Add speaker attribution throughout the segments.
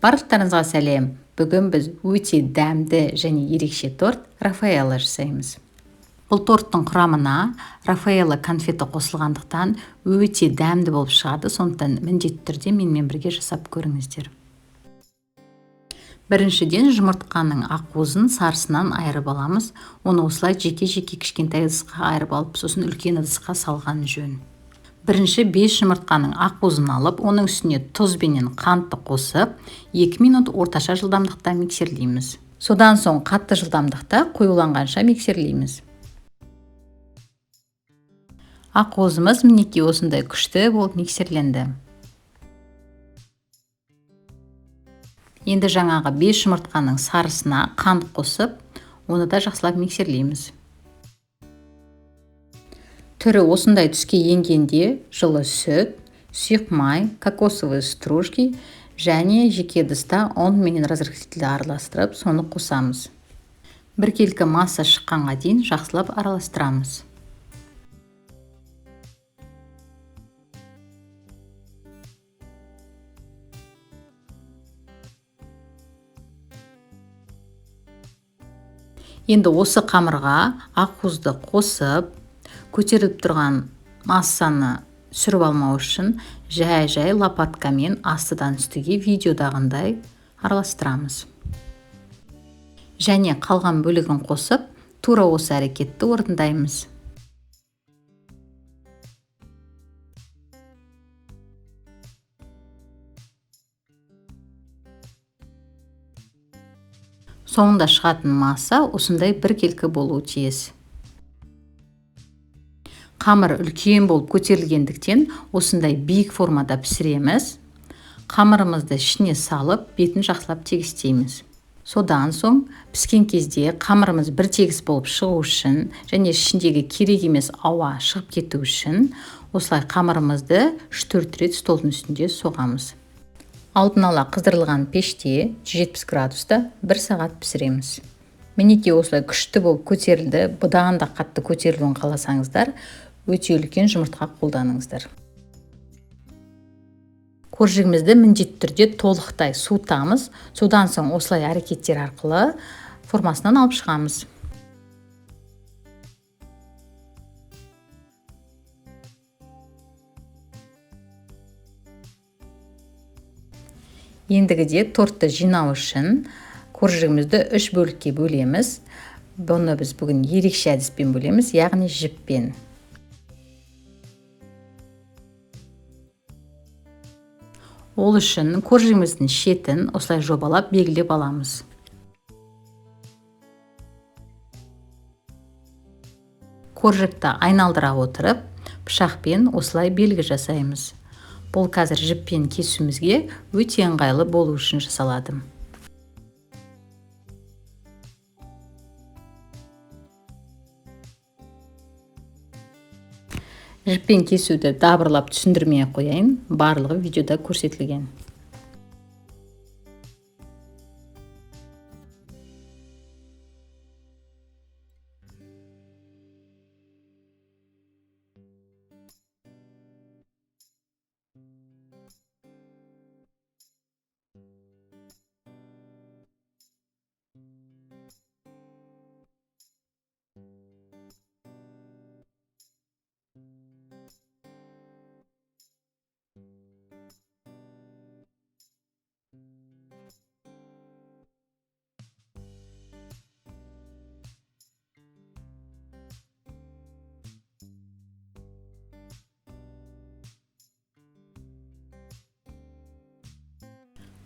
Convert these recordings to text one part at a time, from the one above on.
Speaker 1: Барлықтарыңызға сәлем. Бүгін біз өте дәмді және ерекше торт Рафаэлло жасаймыз. Бұл торттың құрамына Рафаэлло конфеті қосылғандықтан өте дәмді болып шығады, сондықтан міндетті түрде менімен бірге жасап көріңіздер. Біріншіден жұмыртқаның ақуызын сарысынан айырып аламыз. Оны осылай жеке-жеке кішкентай ыдысқа айырып алып, сосын үлкен ыдысқа салған жөн. Бірінші 5 жұмыртқаның ақуызын алып, оның үстіне тұз бенен қантты қосып, 2 минут орташа жылдамдықта миксерлейміз. Содан соң қатты жылдамдықта қоюланғанша миксерлейміз. Ақуызымыз мінекей осындай күшті болып миксерленді. Енді жаңағы 5 жұмыртқаның сарысына қант қосып, оны да жақсылап миксерлейміз. Түрі осындай түске енгенде жылы сүт, сұйық май, кокосовый стружки және жеке ыдыста ұн менен разрыхлитель араластырып, соны қосамыз. Біркелкі масса шыққанға дейін жақсылап араластырамыз. Енді осы қамырға ақуызды қосып, көтеріліп тұрған массаны сүріп алмау үшін жай лопаткамен астыдан үстіге видеодағындай араластырамыз. Және қалған бөлігін қосып, тура осы әрекетті орындаймыз. Соңында шығатын масса осындай біркелкі болуы тиіс. Қамыр үлкен болып көтерілгендіктен осындай биік формада пісіреміз. Қамырымызды ішіне салып, бетін жақсылап тегістейміз. Содан соң піскен кезде қамырымыз бір тегіс болып шығу үшін және ішіндегі керек емес ауа шығып кету үшін осылай қамырымызды 3-4 рет столдың үстінде соғамыз. Алдын ала қыздырылған пеште 170 градуста 1 сағат пісіреміз. Мінекей осылай күшті болып көтерілді. Бұдан да қатты көтерілуін қаласаңыздар, өте үлкен жұмыртқа қолданыңыздар. Қоржығымызды міндетті түрде толықтай суытамыз. Содан соң осылай әрекеттер арқылы формасынан алып шығамыз. Ендігіде тортты жинау үшін қоржығымызды 3 бөлікке бөлеміз. Бұны біз бүгін ерекше әдіспен бөлеміз, яғни жіппен. Ол үшін қоржығымыздың шетін осылай жобалап белгілеп аламыз. Қоржықты айналдыра отырып, пышақпен осылай белгі жасаймыз. Бұл қазір жіппен кесуімізге өте ыңғайлы болу үшін жасалады. Жіппен кесуді дабырлап түсіндірмей қояйын, барлығы видеода көрсетілген.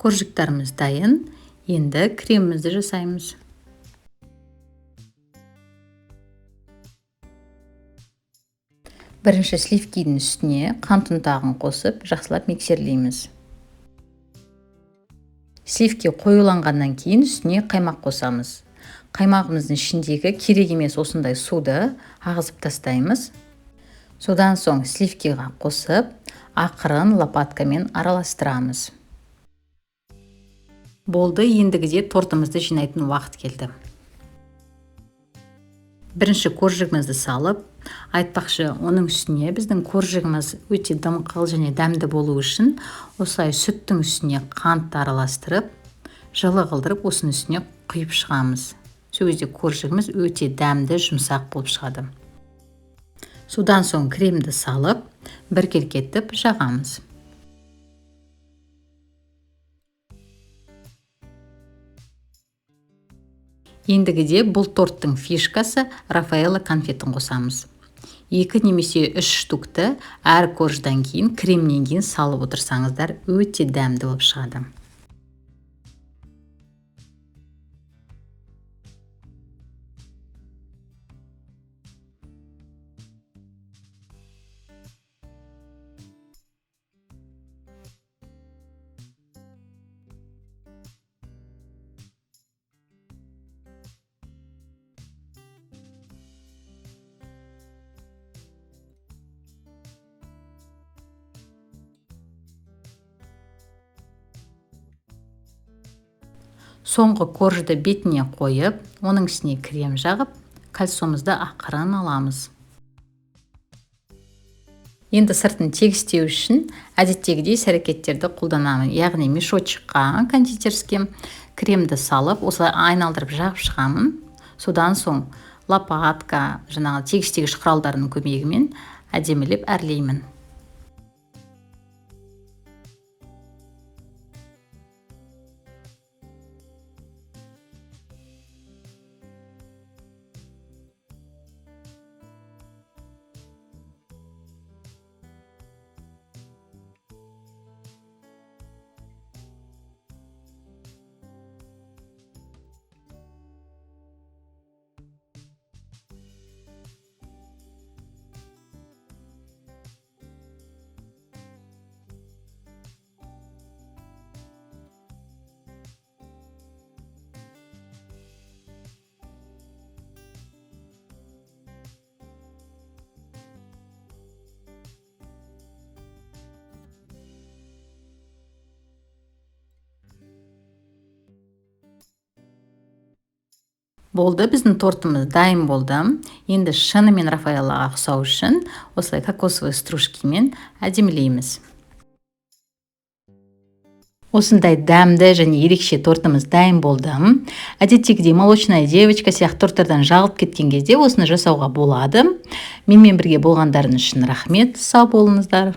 Speaker 1: Қоржықтарымыз дайын, енді кремімізді жасаймыз. Бірінші сливкидің үстіне қант ұнтағын қосып, жақсылап миксерлейміз. Сливки қоюланғаннан кейін үстіне қаймақ қосамыз. Қаймағымыздың ішіндегі керек емес осындай суды ағызып тастаймыз. Содан соң сливкиға қосып, ақырын лопаткамен араластырамыз. Болды, ендігіде тортымызды жинайтын уақыт келді. Бірінші қоржығымызды салып, Айтпақшы, оның үстіне біздің коржигіміз өте дымқыл және дәмді болу үшін осылай сүттің үстіне қантты араластырып, жылы қылдырып, осының үстіне құйып шығамыз. Сол кезде коржигіміз өте дәмді, жұмсақ болып шығады. Содан соң кремді салып, біркелкетіп жағамыз. Ендігіде бұл торттың фишкасы Рафаэлло конфетін қосамыз. 2 немесе 3 штукты әр корждан кейін кремнен кейін салып отырсаңыздар, өте дәмді болып шығады. Соңғы коржды бетіне қойып, оның үстіне крем жағып, кальцомызды ақырын аламыз. Енді сыртын тегістеу үшін әдеттегідей іс-әрекеттерді қолданамын. Яғни мешочыққа кондитерский кремді салып, осылай айналдырып жағып шығамын. Содан соң лопатка, тегістегіш құралдарының көмегімен әдемілеп әрлеймін. Болды, біздің тортымыз дайын болды. Енді шынымен Рафаэллоға ұқсау үшін осылай кокосовый стружкамен әдемілейміз. Осындай дәмді және ерекше тортымыз дайын болды. Әдеттегідей молочная девочка сияқты торттардан жағылып кеткен кезде осыны жасауға болады. Менімен бірге болғандарыңыз үшін рахмет. Сау болыңыздар.